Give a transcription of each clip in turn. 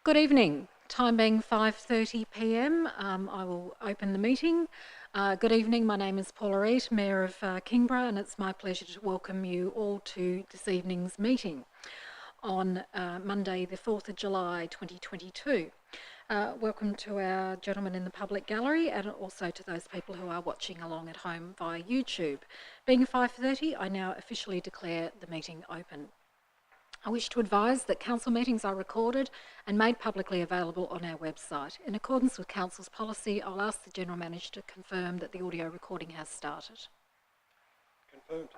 Good evening. Time being 5:30 p.m, I will open the meeting. Good evening, my name is Paula Reid, Mayor of Kingborough, and it's my pleasure to welcome you all to this evening's meeting on Monday the 4th of July 2022. Welcome to our gentlemen in the public gallery and also to those people who are watching along at home via YouTube. Being 5:30, I now officially declare the meeting open. I wish to advise that council meetings are recorded and made publicly available on our website. In accordance with council's policy, I'll ask the General Manager to confirm that the audio recording has started. Confirmed.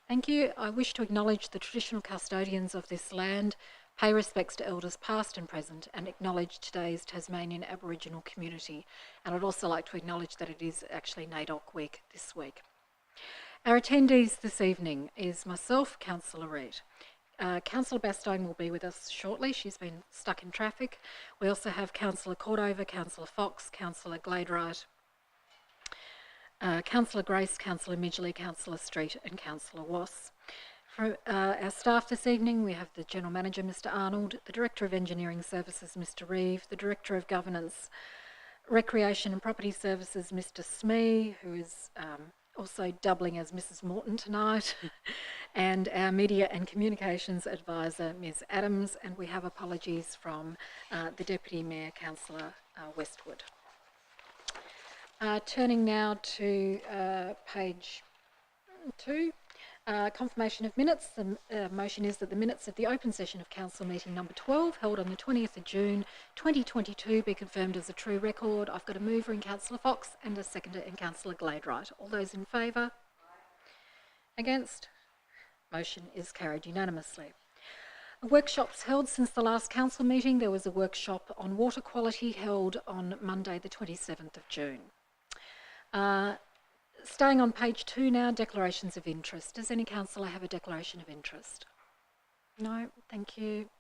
Thank you. I wish to acknowledge the traditional custodians of this land, pay respects to elders past and present, and acknowledge today's Tasmanian Aboriginal community. And I'd also like to acknowledge that it is actually NAIDOC week this week. Our attendees this evening is myself, Councillor Reid. Councillor Bastone will be with us shortly. She's been stuck in traffic. We also have Councillor Cordova, Councillor Fox, Councillor Gladeright, Councillor Grace, Councillor Midgley, Councillor Street and Councillor Wass. For our staff this evening, we have the General Manager, Mr Arnold, the Director of Engineering Services, Mr Reeve, the Director of Governance, Recreation and Property Services, Mr Smee, who is also doubling as Mrs Morton tonight, and our Media and Communications Advisor, Ms Adams, and we have apologies from the Deputy Mayor, Councillor Westwood. Turning now to page 2, confirmation of minutes. The motion is that the minutes of the open session of Council meeting number 12, held on the 20th of June 2022, be confirmed as a true record. I've got a mover in Councillor Fox and a seconder in Councillor Gladeright. All those in favour? Against? Motion is carried unanimously. Workshops held since the last council meeting. There was a workshop on water quality held on Monday the 27th of June. Staying on page 2 now, declarations of interest. Does any councillor have a declaration of interest? No, thank you.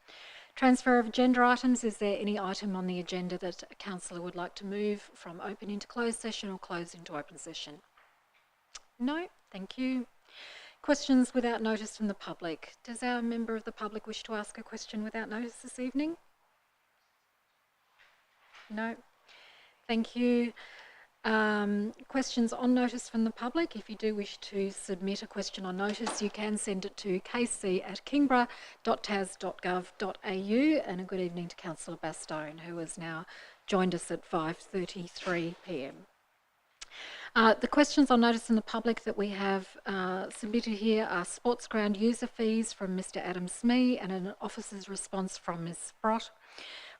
Transfer of agenda items. Is there any item on the agenda that a councillor would like to move from open into closed session or closed into open session? No, thank you. Questions without notice from the public. Does our member of the public wish to ask a question without notice this evening? No, thank you. Questions on notice from the public. If you do wish to submit a question on notice, you can send it to kc@kingborough.tas.gov.au. And a good evening to Councillor Bastone, who has now joined us at 5:33 p.m. The questions on notice in the public that we have submitted here are sports ground user fees from Mr Adam Smee and an officer's response from Ms Sprott.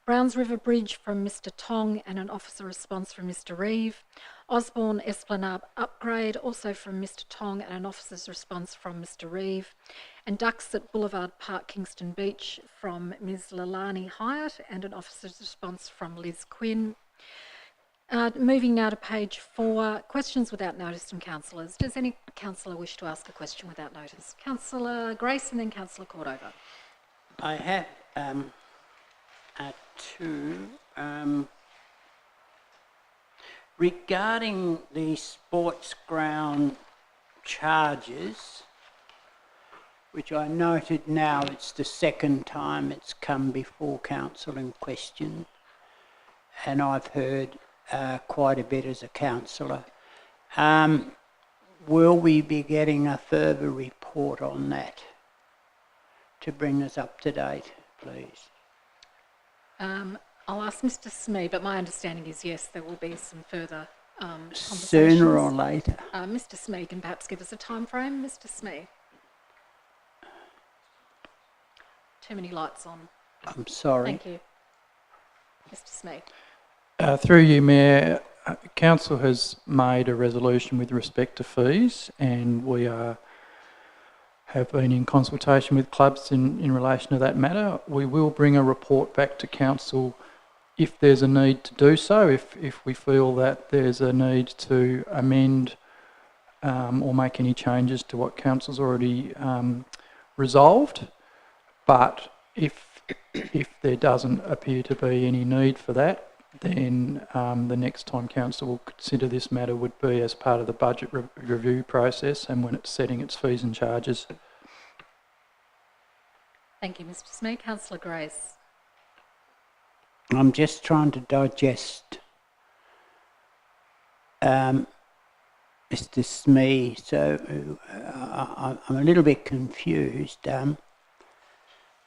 Browns River Bridge from Mr Tong and an officer response from Mr Reeve. Osborne Esplanade upgrade also from Mr Tong and an officer's response from Mr Reeve. And ducks at Boulevard Park Kingston Beach from Ms Lalani Hyatt and an officer's response from Liz Quinn. Moving now to page 4, questions without notice from councillors. Does any councillor wish to ask a question without notice? Councillor Grace and then Councillor Cordova. I have two. Regarding the sports ground charges, which I noted now it's the second time it's come before council in question, and I've heard quite a bit as a councillor. Will we be getting a further report on that to bring us up to date, please? I'll ask Mr Smee, but my understanding is yes, there will be some further conversations. Sooner or later. Mr Smee can perhaps give us a time frame. Mr Smee. Too many lights on. I'm sorry. Thank you. Mr Smee. Through you, Mayor, Council has made a resolution with respect to fees, and we have been in consultation with clubs in relation to that matter. We will bring a report back to Council if there's a need to do so, if we feel that there's a need to amend or make any changes to what Council's already resolved. But if there doesn't appear to be any need for that, then the next time Council will consider this matter would be as part of the budget review process and when it's setting its fees and charges. Thank you, Mr Smee. Councillor Grace. I'm just trying to digest Mr. Smee, so I'm a little bit confused.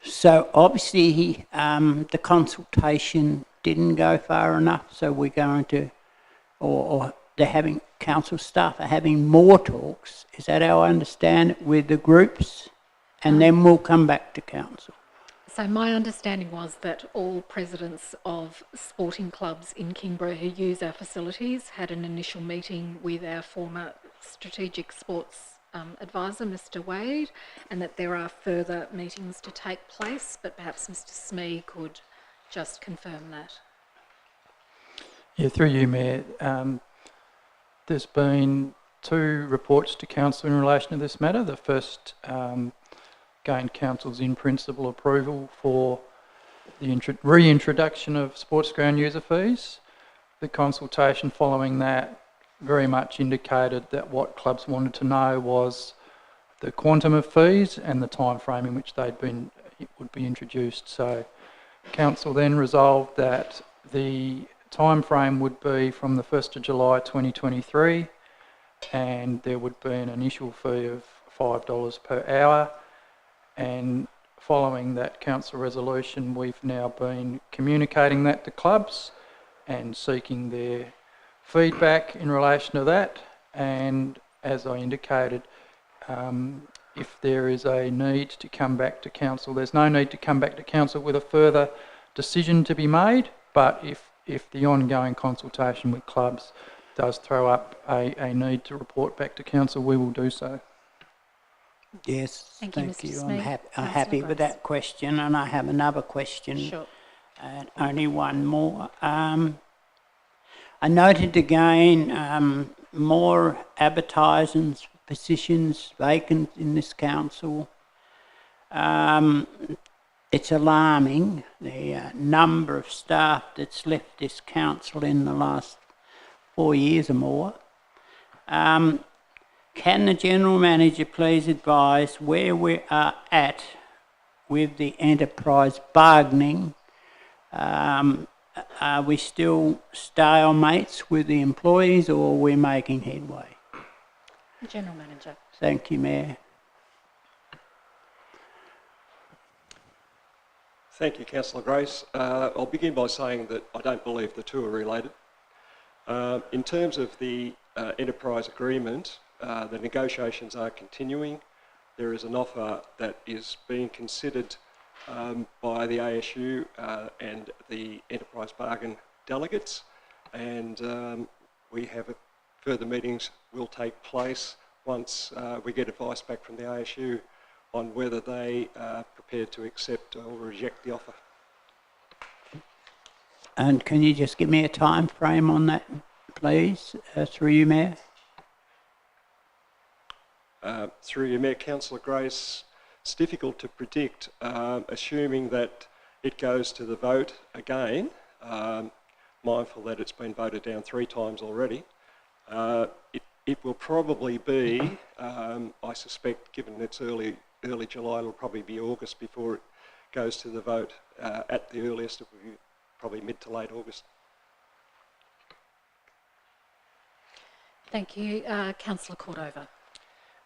So obviously the consultation didn't go far enough, so we're going to, or they're having, council staff are having more talks, is that how I understand it, with the groups? And then we'll come back to council. So my understanding was that all presidents of sporting clubs in Kingborough who use our facilities had an initial meeting with our former strategic sports advisor, Mr. Wade, and that there are further meetings to take place, but perhaps Mr. Smee could just confirm that. Yeah, through you, Mayor. There's been 2 reports to council in relation to this matter. The first gained council's in principle approval for the reintroduction of sports ground user fees. The consultation following that very much indicated that what clubs wanted to know was the quantum of fees and the time frame in which it would be introduced. So council then resolved that the time frame would be from the 1st of July 2023, and there would be an initial fee of $5 per hour. And following that council resolution, we've now been communicating that to clubs and seeking their feedback in relation to that. And as I indicated, if there is a need to come back to council, there's no need to come back to council with a further decision to be made, but if the ongoing consultation with clubs does throw up a need to report back to council, we will do so. Yes, Thank you, Mr. you. Smee. I'm happy with that question, and I have another question. Sure. And only one more. I noted again more advertisements, positions vacant in this council. It's alarming, the number of staff that's left this council in the last 4 years or more. Can the General Manager please advise where we are at with the enterprise bargaining? Are we still stalemates with the employees, or are we making headway? General Manager. Thank you, Mayor. Thank you, Councillor Grace. I'll begin by saying that I don't believe the two are related. In terms of the enterprise agreement, the negotiations are continuing. There is an offer that is being considered by the ASU and the enterprise bargain delegates, and we have further meetings will take place once we get advice back from the ASU on whether they are prepared to accept or reject the offer. And can you just give me a time frame on that, please, through you, Mayor? Through your Mayor, Councillor Grace, it's difficult to predict, assuming that it goes to the vote again, mindful that it's been voted down 3 times already. It will probably be, I suspect, given it's early July, it'll probably be August before it goes to the vote. At the earliest, it will be probably mid to late August. Thank you. Councillor Cordova.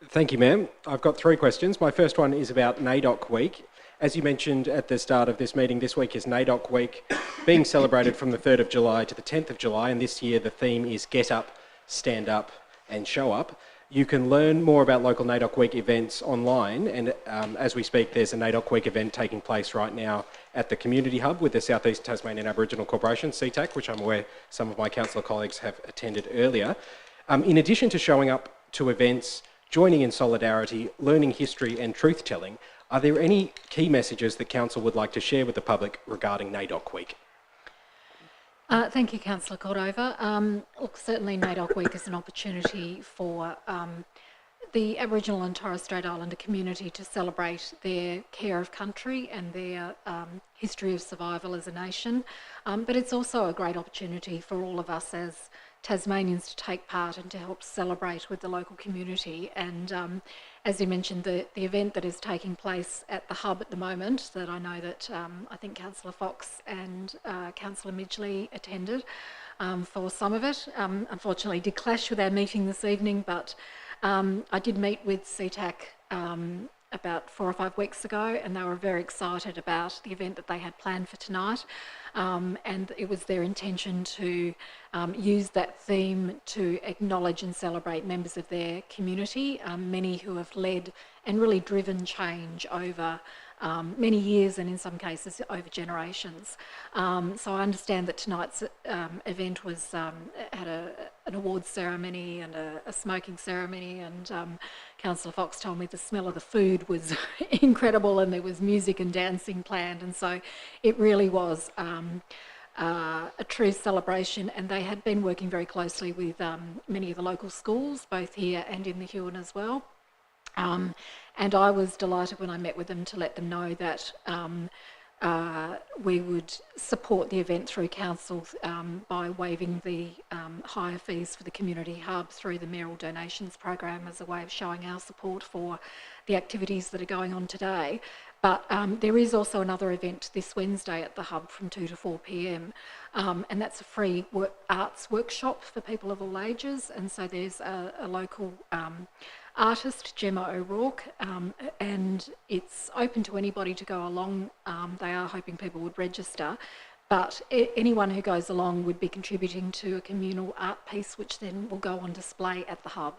Thank you, ma'am. I've got 3 questions. My first one is about NAIDOC Week. As you mentioned at the start of this meeting, this week is NAIDOC Week, being celebrated from the 3rd of July to the 10th of July, and this year the theme is Get Up, Stand Up and Show Up. You can learn more about local NAIDOC Week events online, and as we speak, there's a NAIDOC Week event taking place right now at the Community Hub with the South East Tasmanian Aboriginal Corporation, CTAC, which I'm aware some of my councillor colleagues have attended earlier. In addition to showing up to events, joining in solidarity, learning history and truth-telling, are there any key messages that Council would like to share with the public regarding NAIDOC Week? Thank you, Councillor Cordova. Look, certainly NAIDOC Week is an opportunity for the Aboriginal and Torres Strait Islander community to celebrate their care of country and their history of survival as a nation. But it's also a great opportunity for all of us as Tasmanians to take part and to help celebrate with the local community. And as you mentioned, the event that is taking place at the hub at the moment, that I know that I think Councillor Fox and Councillor Midgley attended for some of it. Unfortunately, did clash with our meeting this evening, but I did meet with CTAC about 4 or 5 weeks ago, and they were very excited about the event that they had planned for tonight. And it was their intention to use that theme to acknowledge and celebrate members of their community, many who have led and really driven change over many years and in some cases over generations. So I understand that tonight's event was had an awards ceremony and a smoking ceremony, and Councillor Fox told me the smell of the food was incredible, and there was music and dancing planned, and so it really was a true celebration. And they had been working very closely with many of the local schools, both here and in the Huon as well. And I was delighted when I met with them to let them know that we would support the event through council by waiving the higher fees for the community hub through the mayoral donations program as a way of showing our support for the activities that are going on today. But there is also another event this Wednesday at the hub from 2 to 4 p.m. And that's a free arts workshop for people of all ages. And so there's a local artist, Gemma O'Rourke, and it's open to anybody to go along. They are hoping people would register, but anyone who goes along would be contributing to a communal art piece, which then will go on display at the hub.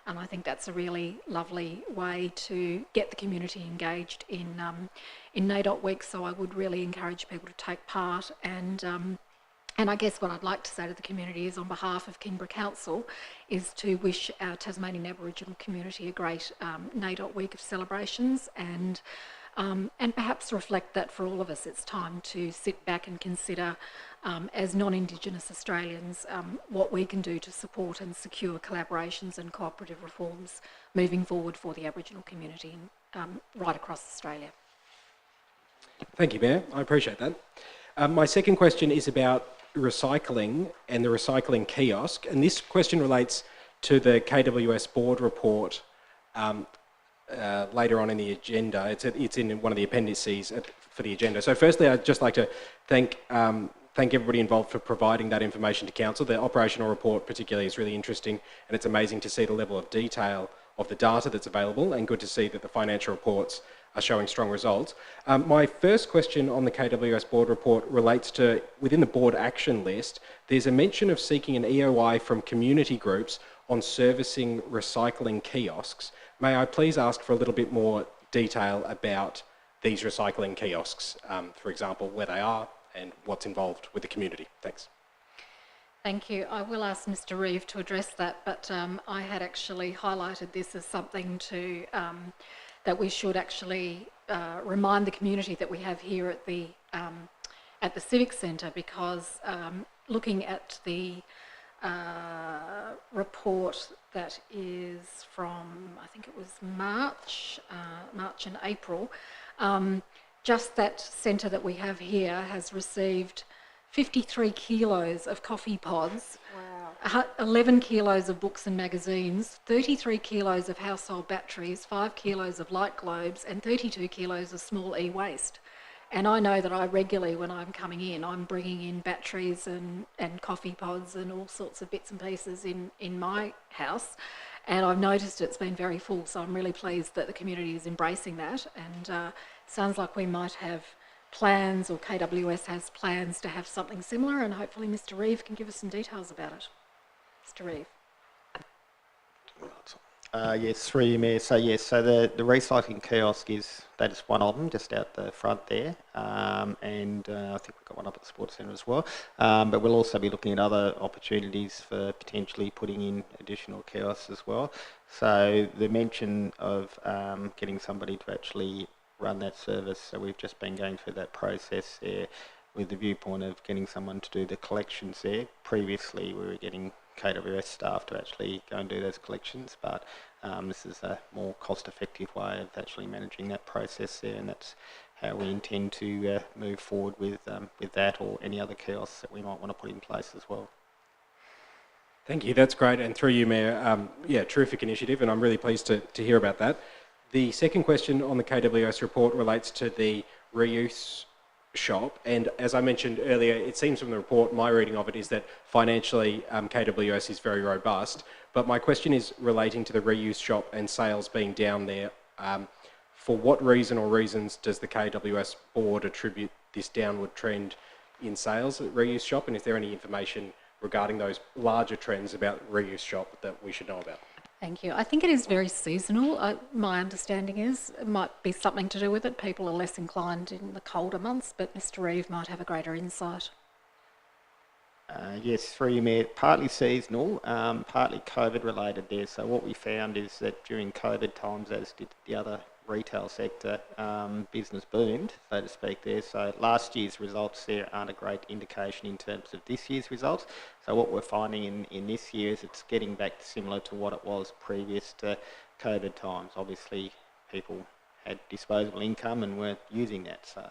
And I think that's a really lovely way to get the community engaged in NAIDOC Week. So I would really encourage people to take part. And I guess what I'd like to say to the community is, on behalf of Kingborough Council, is to wish our Tasmanian Aboriginal community a great NAIDOC Week of celebrations, and perhaps reflect that for all of us it's time to sit back and consider, as non-Indigenous Australians, what we can do to support and secure collaborations and cooperative reforms moving forward for the Aboriginal community right across Australia. Thank you, Mayor. I appreciate that. My second question is about recycling and the recycling kiosk, and this question relates to the KWS board report later on in the agenda. It's in one of the appendices for the agenda. So firstly, I'd just like to thank everybody involved for providing that information to council. The operational report particularly is really interesting, and it's amazing to see the level of detail of the data that's available, and good to see that the financial reports are showing strong results. My first question on the KWS board report relates to, within the board action list, there's a mention of seeking an EOI from community groups on servicing recycling kiosks. May I please ask for a little bit more detail about these recycling kiosks, for example, where they are and what's involved with the community? Thanks. Thank you. I will ask Mr. Reeve to address that, but I had actually highlighted this as something to that we should actually remind the community that we have here at the Civic Centre, because looking at the report that is from, I think it was March and April, just that centre that we have here has received 53 kilos of coffee pods, wow. 11 kilos of books and magazines, 33 kilos of household batteries, 5 kilos of light globes, and 32 kilos of small e-waste. And I know that I regularly, when I'm coming in, I'm bringing in batteries and coffee pods and all sorts of bits and pieces in my house. And I've noticed it's been very full, so I'm really pleased that the community is embracing that. And sounds like we might have plans, or KWS has plans to have something similar, and hopefully Mr. Reeve can give us some details about it. Mr. Reeve. Yes, through you, Mayor. So yes, so the recycling kiosk is one of them, just out the front there, and I think we've got one up at the Sports Centre as well. But we'll also be looking at other opportunities for potentially putting in additional kiosks as well. So the mention of getting somebody to actually run that service, so we've just been going through that process there with the viewpoint of getting someone to do the collections there. Previously we were getting KWS staff to actually go and do those collections, but this is a more cost-effective way of actually managing that process there, and that's how we intend to move forward with that or any other kiosks that we might want to put in place as well. Thank you, that's great. And through you, Mayor, yeah, terrific initiative, and I'm really pleased to hear about that. The second question on the KWS report relates to the reuse shop, and as I mentioned earlier, it seems from the report, my reading of it is that financially KWS is very robust, but my question is relating to the reuse shop and sales being down there. For what reason or reasons does the KWS board attribute this downward trend in sales at reuse shop, and is there any information regarding those larger trends about reuse shop that we should know about? Thank you. I think it is very seasonal. My understanding is it might be something to do with it. People are less inclined in the colder months, but Mr. Reeve might have a greater insight. Yes, through you, Mayor. Partly seasonal, partly COVID related there. So what we found is that during COVID times, as did the other retail sector, business boomed, so to speak there. So last year's results there aren't a great indication in terms of this year's results. So what we're finding in this year is it's getting back similar to what it was previous to COVID times. Obviously, people had disposable income and weren't using that. So.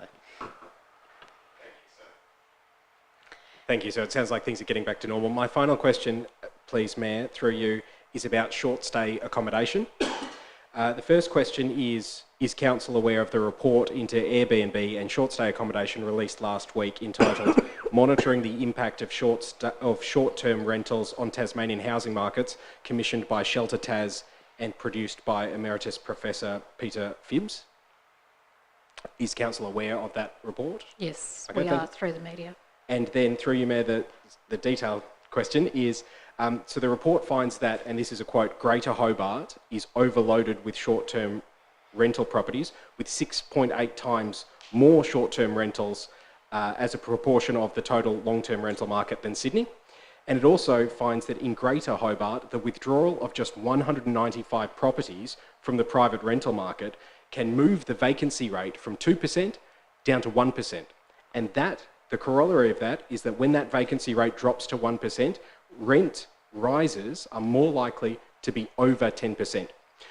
Thank you. So it sounds like things are getting back to normal. My final question, please, Mayor, through you, is about short stay accommodation. The first question is Council aware of the report into Airbnb and short stay accommodation released last week entitled Monitoring the Impact of Short-Term Rentals on Tasmanian Housing Markets, commissioned by Shelter Tas and produced by Emeritus Professor Peter Phibbs? Is Council aware of that report? Yes, Okay, we are through the media. And then through you, Mayor, the detailed question is, so the report finds that, and this is a quote, Greater Hobart is overloaded with short-term rental properties with 6.8 times more short-term rentals as a proportion of the total long-term rental market than Sydney. And it also finds that in Greater Hobart, the withdrawal of just 195 properties from the private rental market can move the vacancy rate from 2% down to 1%. And that, the corollary of that is that when that vacancy rate drops to 1%, rent rises are more likely to be over 10%.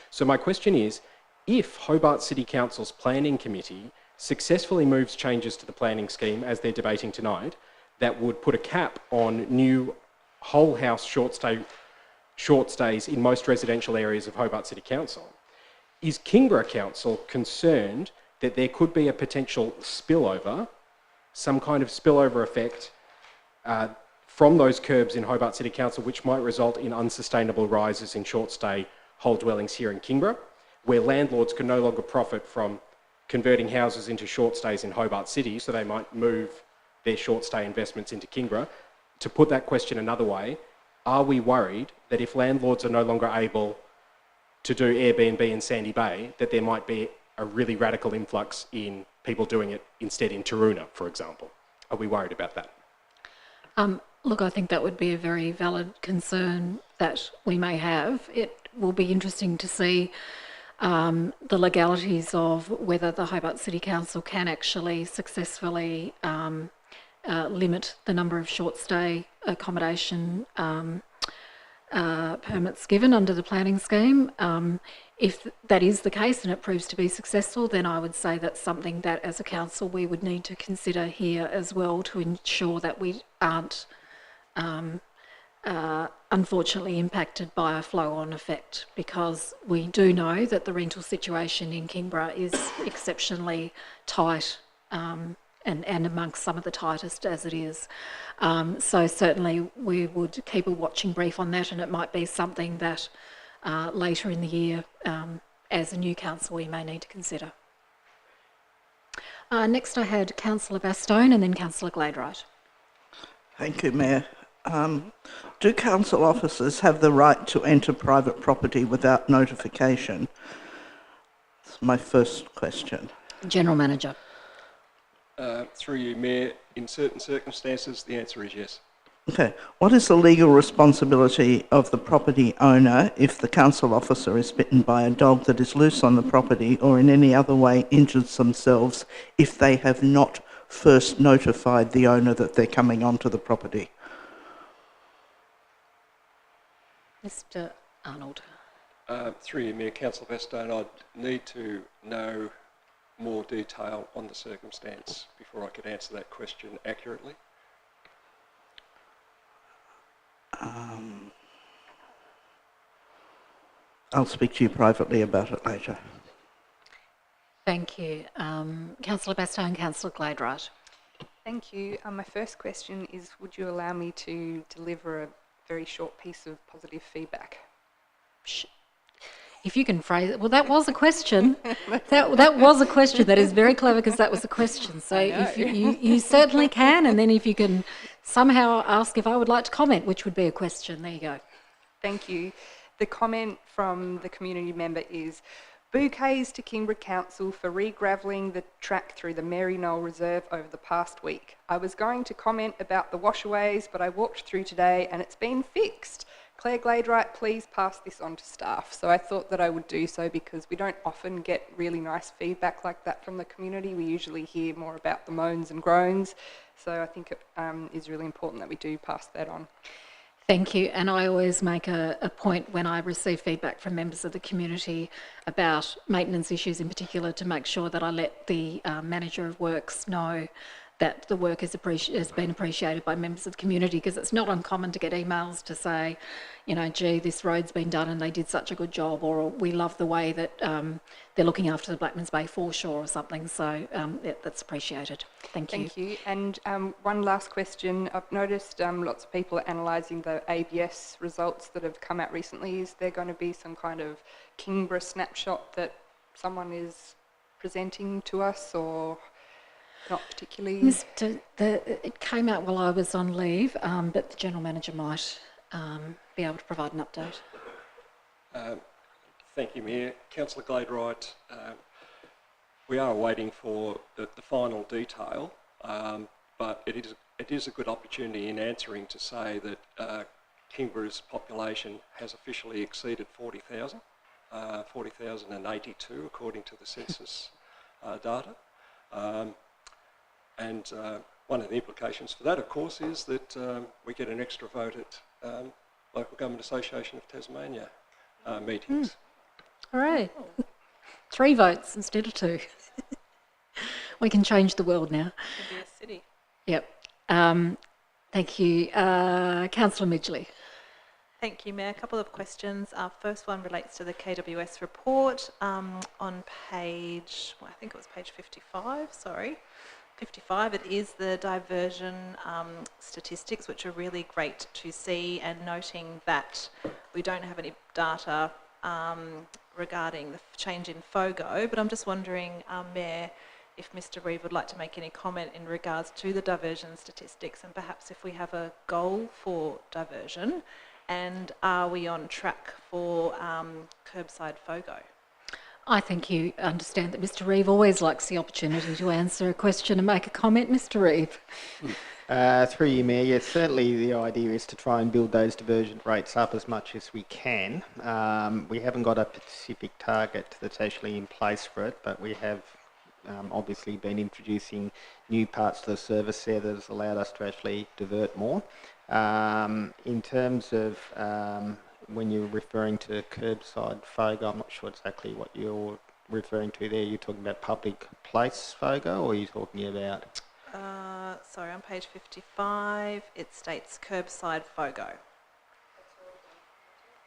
So my question is, if Hobart City Council's Planning Committee successfully moves changes to the planning scheme, as they're debating tonight, that would put a cap on new whole house short stays in most residential areas of Hobart City Council, is Kingborough Council concerned that there could be a potential spillover, some kind of spillover effect from those curbs in Hobart City Council, which might result in unsustainable rises in short stay whole dwellings here in Kingborough, where landlords can no longer profit from converting houses into short stays in Hobart City, so they might move their short stay investments into Kingborough. To put that question another way, are we worried that if landlords are no longer able to do Airbnb in Sandy Bay, that there might be a really radical influx in people doing it instead in Taroona, for example? Are we worried about that? Look, I think that would be a very valid concern that we may have. It will be interesting to see the legalities of whether the Hobart City Council can actually successfully limit the number of short stay accommodation permits given under the planning scheme. If that is the case and it proves to be successful, then I would say that's something that as a council we would need to consider here as well to ensure that we aren't unfortunately impacted by a flow-on effect, because we do know that the rental situation in Kingborough is exceptionally tight and amongst some of the tightest as it is. So certainly we would keep a watching brief on that, and it might be something that later in the year as a new council we may need to consider. Next I had Councillor Bastone and then Councillor Gladwright. Thank you, Mayor. Do council officers have the right to enter private property without notification? That's my first question. General Manager. Through you, Mayor, in certain circumstances, the answer is yes. Okay. What is the legal responsibility of the property owner if the council officer is bitten by a dog that is loose on the property or in any other way injures themselves if they have not first notified the owner that they're coming onto the property? Mr. Arnold. Through you, Mayor, Councillor Bastone, I'd need to know more detail on the circumstance before I could answer that question accurately. I'll speak to you privately about it later. Thank you. Councillor Bastow and Councillor Gladwright. Thank you. My first question is, would you allow me to deliver a very short piece of positive feedback? If you can phrase it, well, that was a question. that was a question. That is very clever because that was a question. So if you certainly can, and then if you can somehow ask if I would like to comment, which would be a question. There you go. Thank you. The comment from the community member is, bouquets to Kingborough Council for re-gravelling the track through the Mary Knoll Reserve over the past week. I was going to comment about the washaways, but I walked through today and it's been fixed. Claire Gladwright, please pass this on to staff. So I thought that I would do so because we don't often get really nice feedback like that from the community. We usually hear more about the moans and groans. So I think it is really important that we do pass that on. Thank you. And I always make a point when I receive feedback from members of the community about maintenance issues in particular to make sure that I let the manager of works know that the work has been appreciated by members of the community, because it's not uncommon to get emails to say, you know, gee, this road's been done and they did such a good job, or we love the way that they're looking after the Blackmans Bay foreshore or something. So that's appreciated. Thank you. Thank you. And one last question. I've noticed lots of people are analysing the ABS results that have come out recently. Is there going to be some kind of Kingborough snapshot that someone is presenting to us, or not particularly? It came out while I was on leave, but the General Manager might be able to provide an update. Thank you, Mayor. Councillor Gladwright, we are waiting for the final detail, but it is a good opportunity in answering to say that Kingborough's population has officially exceeded 40,000, 40,082 according to the census data. And one of the implications for that, of course, is that we get an extra vote at Local Government Association of Tasmania meetings. All right. 3 votes instead of 2. We can change the world now. Could be a city. Yep. Thank you. Councillor Midgley. Thank you, Mayor. A couple of questions. Our first one relates to the KWS report on page, well, I think it was page 55, sorry. 55, it is the diversion statistics, which are really great to see, and noting that we don't have any data regarding the change in FOGO, but I'm just wondering, Mayor, if Mr Reeve would like to make any comment in regards to the diversion statistics, and perhaps if we have a goal for diversion, and are we on track for curbside FOGO? I think you understand that Mr Reeve always likes the opportunity to answer a question and make a comment. Mr Reeve. Through you, Mayor, yes, certainly the idea is to try and build those diversion rates up as much as we can. We haven't got a specific target that's actually in place for it, but we have obviously been introducing new parts to the service there that has allowed us to actually divert more. In terms of when you're referring to curbside FOGO, I'm not sure exactly what you're referring to there. You're talking about public place FOGO, or are you talking about? Sorry, on page 55, it states curbside FOGO.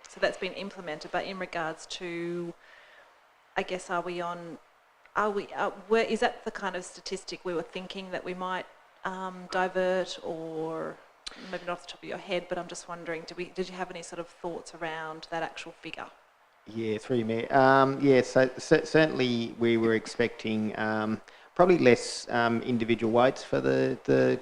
So that's been implemented, but in regards to, I guess, where is that the kind of statistic we were thinking that we might divert, or maybe not off the top of your head, but I'm just wondering, did you have any sort of thoughts around that actual figure? Yeah, through you, Mayor. Yeah, so certainly we were expecting probably less individual weights for the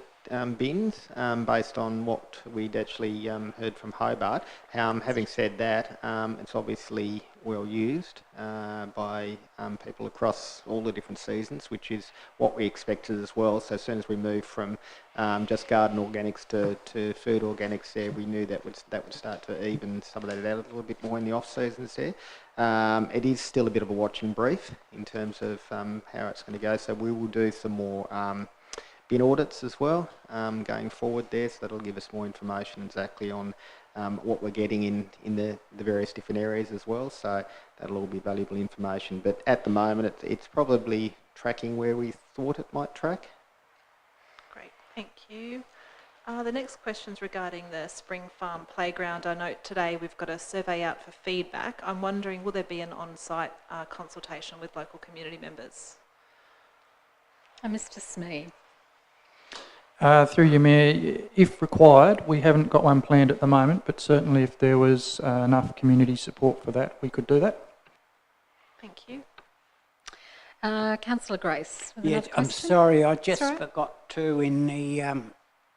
bins based on what we'd actually heard from Hobart. Having said that, it's obviously well used by people across all the different seasons, which is what we expected as well. So as soon as we moved from just garden organics to food organics there, we knew that would start to even some of that out a little bit more in the off seasons there. It is still a bit of a watching brief in terms of how it's going to go. So we will do some more bin audits as well going forward there, so that'll give us more information exactly on what we're getting in the various different areas as well. So that'll all be valuable information. But at the moment, it's probably tracking where we thought it might track. Great, thank you. The next question's regarding the Spring Farm Playground. I note today we've got a survey out for feedback. I'm wondering, will there be an on-site consultation with local community members? Mr. Smee. Through you, Mayor, if required, we haven't got one planned at the moment, but certainly if there was enough community support for that, we could do that. Thank you. Councillor Grace. With Yeah, another I'm question? sorry, I just all right. forgot to in the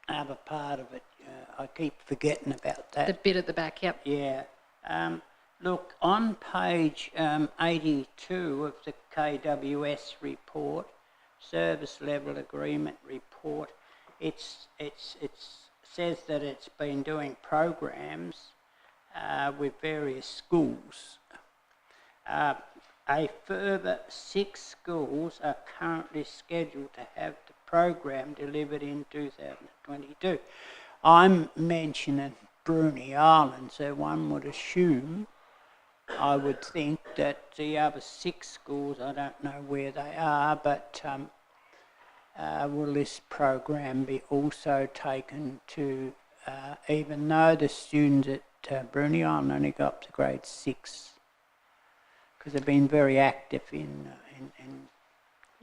other part of it. I keep forgetting about that. The bit at the back, yep. Yeah. Look, on page 82 of the KWS report, service level agreement report, it says that it's been doing programs with various schools. A further 6 schools are currently scheduled to have the program delivered in 2022. I'm mentioning Bruny Island, so one would assume, I would think, that the other 6 schools, I don't know where they are, but will this program be also taken to, even though the students at Bruny Island only got up to grade 6, because they've been very active in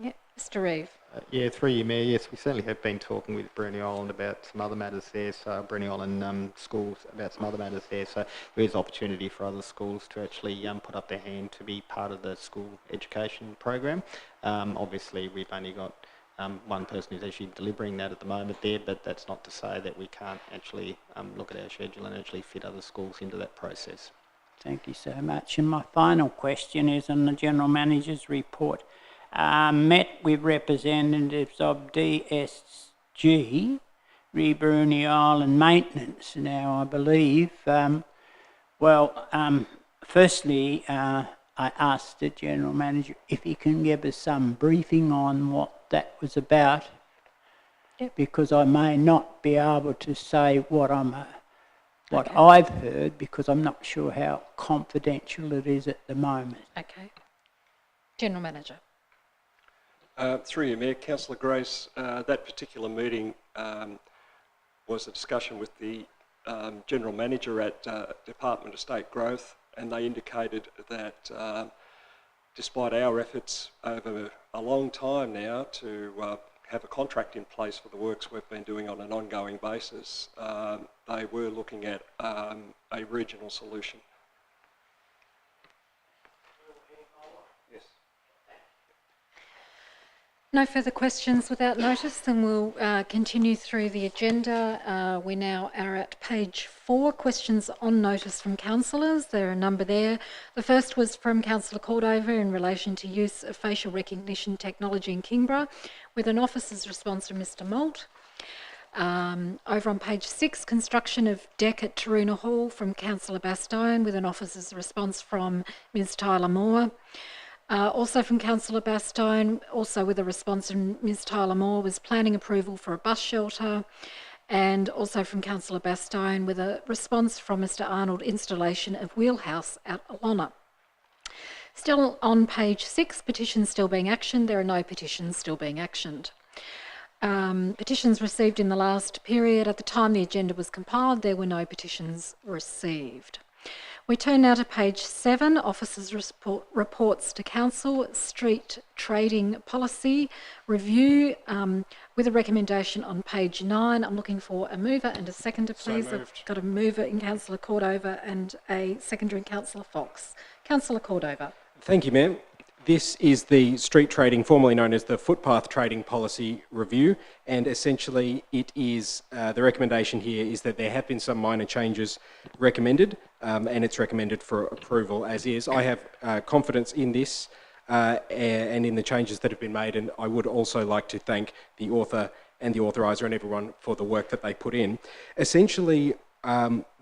Yeah, Mr. Reeve. Yeah, through you, Mayor. Yes, we certainly have been talking with Bruny Island about some other matters there. So Bruny Island schools about some other matters there. So there is opportunity for other schools to actually put up their hand to be part of the school education program. Obviously, we've only got one person who's actually delivering that at the moment there, but that's not to say that we can't actually look at our schedule and actually fit other schools into that process. Thank you so much. And my final question is on the General Manager's report. Met with representatives of DSG, Bruny Island Maintenance. Now, I believe, firstly, I asked the General Manager if he can give us some briefing on what that was about, because I may not be able to say what I've heard, because I'm not sure how confidential it is at the moment. Okay. General Manager. Through you, Mayor, Councillor Grace, that particular meeting was a discussion with the General Manager at Department of State Growth, and they indicated that despite our efforts over a long time now to have a contract in place for the works we've been doing on an ongoing basis, they were looking at a regional solution. Yes. No further questions without notice, then we'll continue through the agenda. We now are at page 4, questions on notice from councillors. There are a number there. The first was from Councillor Cordover in relation to use of facial recognition technology in Kingborough, with an officer's response from Mr. Moult. Over on page 6, construction of deck at Taroona Hall from Councillor Bastone, with an officer's response from Ms. Tyler Moore. Also from Councillor Bastone, also with a response from Ms. Tyler Moore, was planning approval for a bus shelter, and also from Councillor Bastone with a response from Mr. Arnold, installation of wheelhouse at Alonna. Still on page 6, petitions still being actioned. There are no petitions still being actioned. Petitions received in the last period. At the time the agenda was compiled, there were no petitions received. We turn now to page 7, Officers' Reports to Council, Street Trading Policy Review, with a recommendation on page 9. I'm looking for a mover and a seconder, please. So moved. I've got a mover in Councillor Cordover and a seconder in Councillor Fox. Councillor Cordover. Thank you, Ma'am. This is the street trading, formerly known as the Footpath Trading Policy Review, and essentially it is, the recommendation here is that there have been some minor changes recommended, and it's recommended for approval as is. I have confidence in this and in the changes that have been made, and I would also like to thank the author and the authoriser and everyone for the work that they put in. Essentially,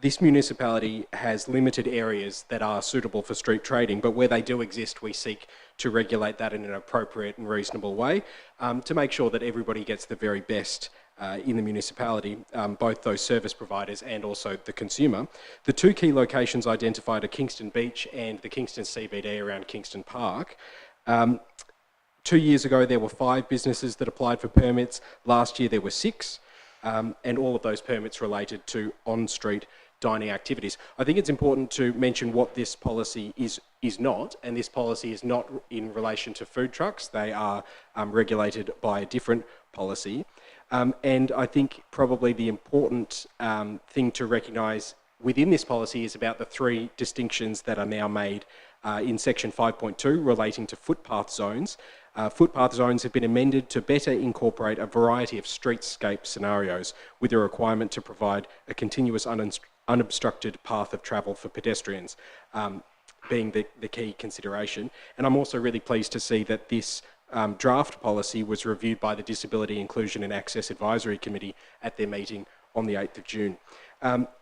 this municipality has limited areas that are suitable for street trading, but where they do exist, we seek to regulate that in an appropriate and reasonable way to make sure that everybody gets the very best in the municipality, both those service providers and also the consumer. The 2 key locations identified are Kingston Beach and the Kingston CBD around Kingston Park. 2 years ago, there were 5 businesses that applied for permits. Last year, there were 6. and all of those permits related to on-street dining activities. I think it's important to mention what this policy is not, and this policy is not in relation to food trucks. They are regulated by a different policy. And I think probably the important thing to recognise within this policy is about the three distinctions that are now made in section 5.2 relating to footpath zones. Footpath zones have been amended to better incorporate a variety of streetscape scenarios with a requirement to provide a continuous unobstructed path of travel for pedestrians, being the key consideration. And I'm also really pleased to see that this draft policy was reviewed by the Disability Inclusion and Access Advisory Committee at their meeting on the 8th of June.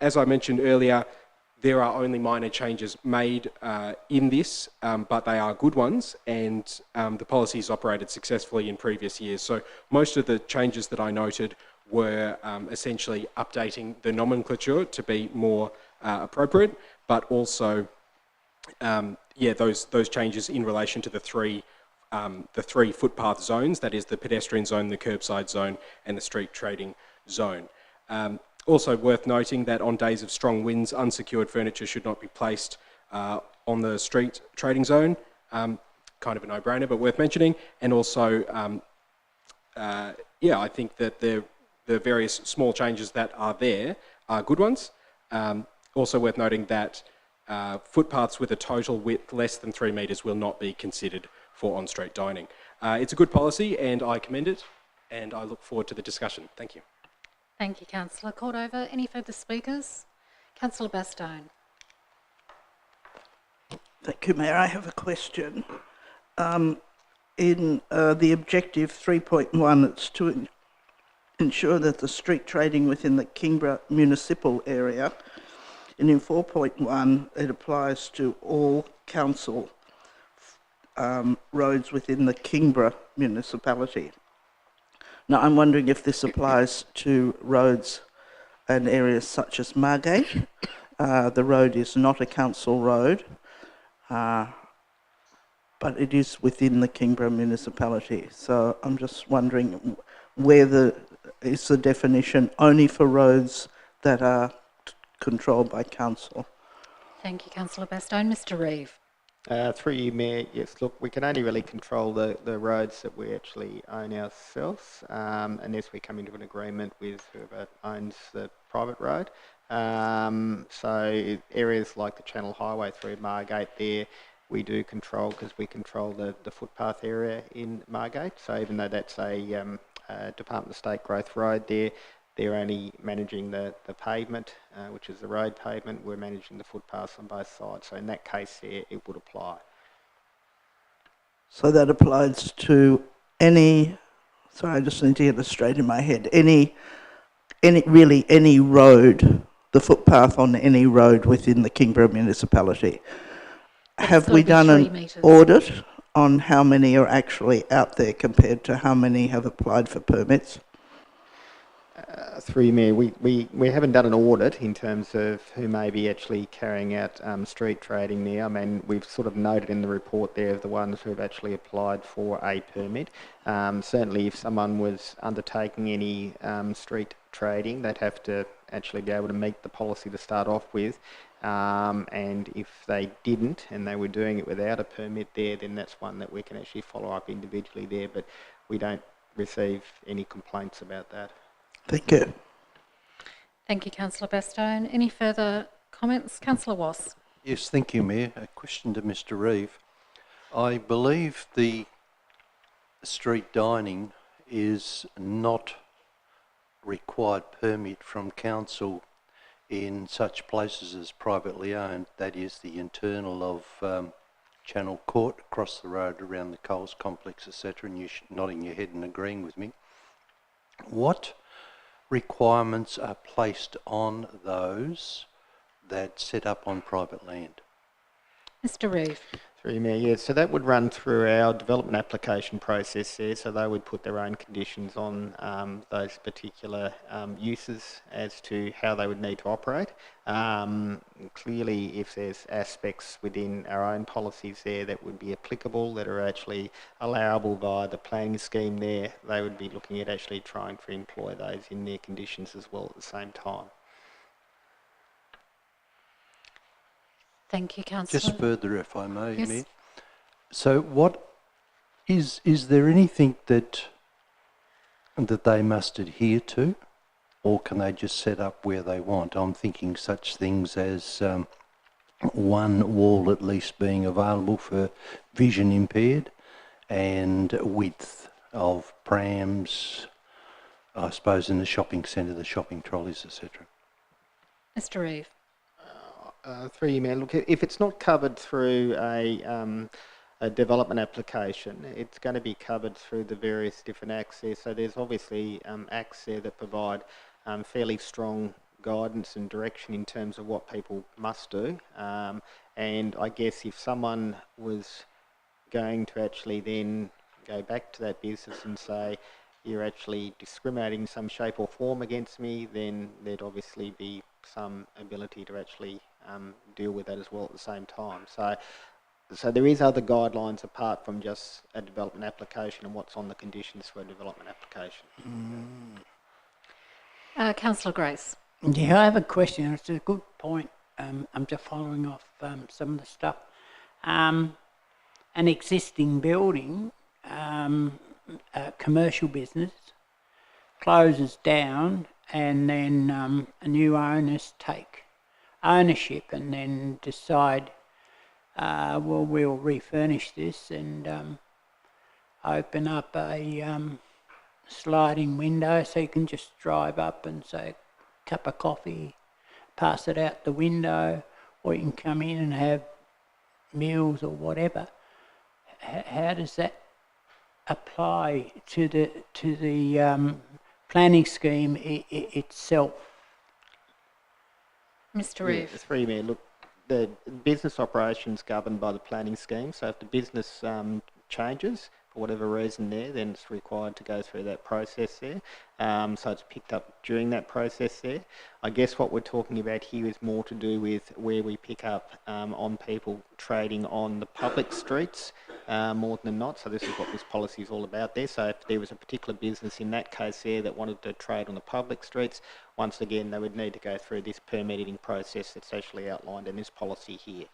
As I mentioned earlier, there are only minor changes made in this, but they are good ones, and the policy has operated successfully in previous years. So most of the changes that I noted were essentially updating the nomenclature to be more appropriate, but also, those changes in relation to the three footpath zones, that is the pedestrian zone, the curbside zone, and the street trading zone. Also worth noting that on days of strong winds, unsecured furniture should not be placed on the street trading zone. Kind of a no-brainer, but worth mentioning. And also, I think that the various small changes that are there are good ones. Also worth noting that footpaths with a total width less than 3 metres will not be considered for on-street dining. It's a good policy and I commend it, and I look forward to the discussion. Thank you. Thank you, Councillor Cordover. Any further speakers? Councillor Bastone. Thank you, Mayor. I have a question. In the objective 3.1, it's to ensure that the street trading within the Kingborough municipal area, and in 4.1, it applies to all council roads within the Kingborough municipality. Now, I'm wondering if this applies to roads and areas such as Margate. The road is not a council road, but it is within the Kingborough municipality. So I'm just wondering where is the definition only for roads that are controlled by council? Thank you, Councillor Bastone. Mr. Reeve. Through you, Mayor, yes, look, we can only really control the roads that we actually own ourselves, unless we come into an agreement with whoever owns the private road. So areas like the Channel Highway through Margate there, we do control because we control the footpath area in Margate. So even though that's a Department of State Growth road there, they're only managing the pavement, which is the road pavement. We're managing the footpaths on both sides. So in that case, yeah, it would apply. So that applies to any, sorry, I just need to get this straight in my head, any road, the footpath on any road within the Kingborough municipality. Have we done an audit on how many are actually out there compared to how many have applied for permits? Through you, Mayor, we haven't done an audit in terms of who may be actually carrying out street trading there. I mean, we've sort of noted in the report there of the ones who have actually applied for a permit. Certainly if someone was undertaking any street trading, they'd have to actually be able to meet the policy to start off with. And if they didn't and they were doing it without a permit there, then that's one that we can actually follow up individually there, but we don't receive any complaints about that. Thank you. Thank you, Councillor Bastone. Any further comments? Councillor Wass. Yes, thank you, Mayor. A question to Mr. Reeve. I believe the street dining is not required permit from council in such places as privately owned, that is the internal of Channel Court, across the road around the Coles complex, etc., and you're nodding your head and agreeing with me. What requirements are placed on those that set up on private land? Mr. Reeve. Through Mayor, yeah. So that would run through our development application process there. So they would put their own conditions on those particular uses as to how they would need to operate. Clearly, if there's aspects within our own policies there that would be applicable, that are actually allowable via the planning scheme there, they would be looking at actually trying to employ those in their conditions as well at the same time. Thank you, Councillor. Just further, if I may, Yes. Mayor. So what is there anything that they must adhere to, or can they just set up where they want? I'm thinking such things as one wall at least being available for vision impaired, and width of prams, I suppose in the shopping centre, the shopping trolleys, etc. Mr. Reeve. Through you, Mayor. Look, if it's not covered through a development application, it's going to be covered through the various different acts there. So there's obviously acts there that provide fairly strong guidance and direction in terms of what people must do. And I guess if someone was going to actually then go back to that business and say, you're actually discriminating in some shape or form against me, then there'd obviously be some ability to actually deal with that as well at the same time. So there is other guidelines apart from just a development application and what's on the conditions for a development application. Councillor Grace. Yeah, I have a question. It's a good point. I'm just following off some of the stuff. An existing building, a commercial business, closes down, and then new owners take ownership and then decide, well, we'll refurnish this and open up a sliding window so you can just drive up and say, cup of coffee, pass it out the window, or you can come in and have meals or whatever. How does that apply to the planning scheme itself? Mr. Reeve. Yeah, through me. Look, the business operation's governed by the planning scheme, so if the business changes for whatever reason there, then it's required to go through that process there. So it's picked up during that process there. I guess what we're talking about here is more to do with where we pick up on people trading on the public streets more than not. So this is what this policy is all about there. So if there was a particular business in that case there that wanted to trade on the public streets, once again they would need to go through this permitting process that's actually outlined in this policy here.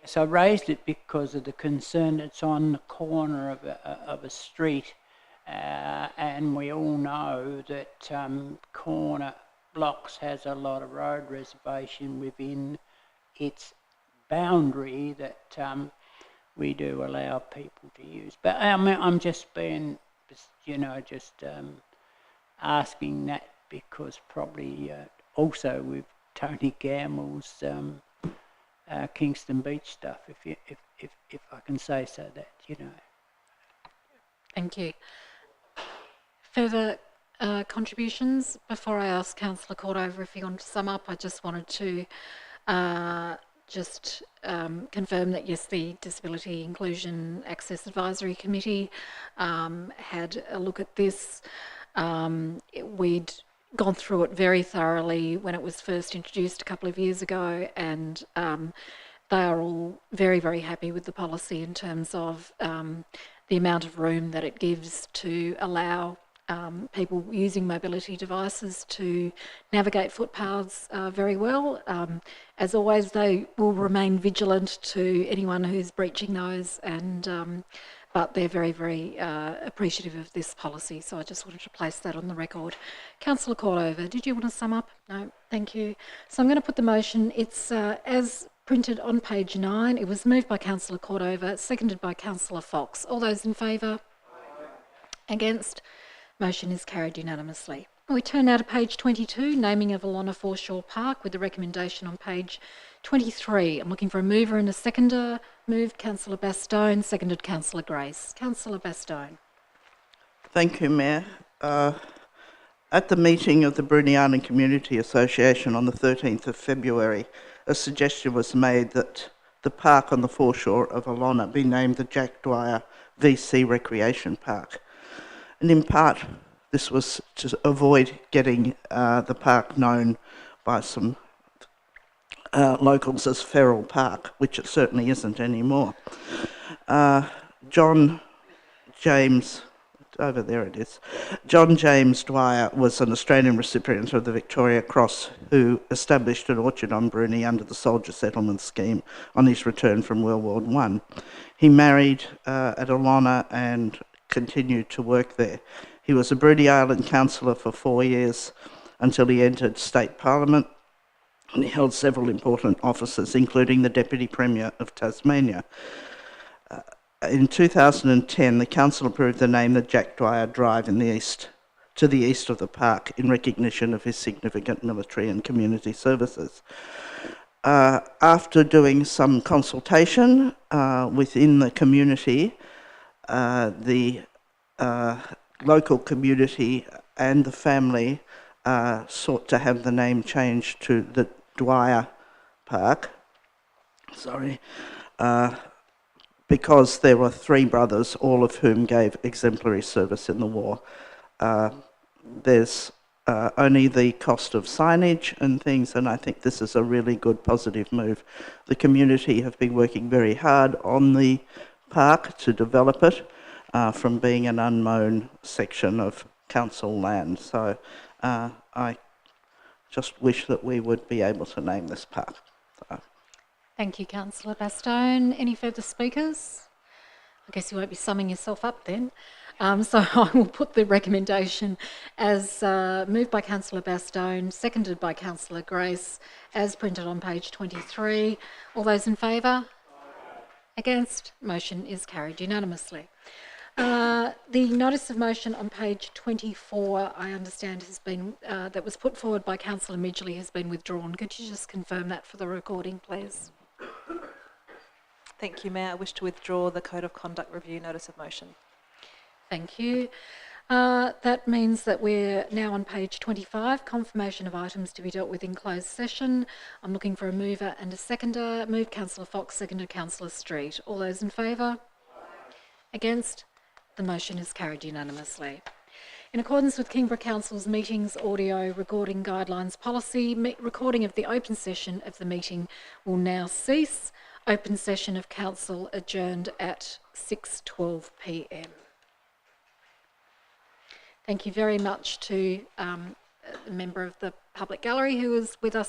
So I raised it because of the concern that's on the corner of a street, and we all know that corner blocks has a lot of road reservation within its boundary that we do allow people to use. But I'm just being, just asking that because probably also with Tony Gamble's Kingston Beach stuff, if I can say so, that Thank you. Further contributions before I ask Councillor Cordover if he wanted to sum up? I just wanted to confirm that yes, the Disability Inclusion Access Advisory Committee had a look at this. We'd gone through it very thoroughly when it was first introduced a couple of years ago, and they are all very, very happy with the policy in terms of the amount of room that it gives to allow people using mobility devices to navigate footpaths very well. As always, they will remain vigilant to anyone who's breaching those, and but they're very, very appreciative of this policy. So I just wanted to place that on the record. Councillor Cordover, did you want to sum up? No, thank you. So I'm going to put the motion. It's as printed on page 9. It was moved by Councillor Cordover, seconded by Councillor Fox. All those in favour? Against? Motion is carried unanimously. We turn now to page 22, naming of Alonna Foreshore Park, with the recommendation on page 23. I'm looking for a mover and a seconder. Moved Councillor Bastone, seconded Councillor Grace. Councillor Bastone. Thank you, Mayor. At the meeting of the Bruniana Community Association on the 13th of February, a suggestion was made that the park on the foreshore of Alonna be named the Jack Dwyer VC Recreation Park. And in part, this was to avoid getting the park known by some locals as Feral Park, which it certainly isn't anymore. John James, over there it is, John James Dwyer was an Australian recipient of the Victoria Cross who established an orchard on Bruni under the soldier settlement scheme on his return from World War I. He married at Alonna and continued to work there. He was a Bruni Island councillor for 4 years until he entered state parliament, and he held several important offices, including the Deputy Premier of Tasmania. In 2010, the council approved the name the Jack Dwyer Drive in the east, to the east of the park, in recognition of his significant military and community services. After doing some consultation within the community, the local community and the family sought to have the name changed to the Dwyer Park. Because there were 3 brothers, all of whom gave exemplary service in the war. There's only the cost of signage and things, and I think this is a really good positive move. The community have been working very hard on the park to develop it from being an unmown section of council land. So I just wish that we would be able to name this park. Thank you, Councillor Bastone. Any further speakers? I guess you won't be summing yourself up then. So I will put the recommendation as moved by Councillor Bastone, seconded by Councillor Grace, as printed on page 23. All those in favour? Against? Motion is carried unanimously. The notice of motion on page 24, I understand, has been that was put forward by Councillor Midgley has been withdrawn. Could you just confirm that for the recording, please? Thank you, Mayor. I wish to withdraw the Code of Conduct Review notice of motion. Thank you. That means that we're now on page 25, confirmation of items to be dealt with in closed session. I'm looking for a mover and a seconder. Moved Councillor Fox, seconded Councillor Street. All those in favour? Against? The motion is carried unanimously. In accordance with Kingborough Council's meetings audio recording guidelines policy, recording of the open session of the meeting will now cease. Open session of Council adjourned at 6:12 p.m. Thank you very much to a member of the public gallery who was with us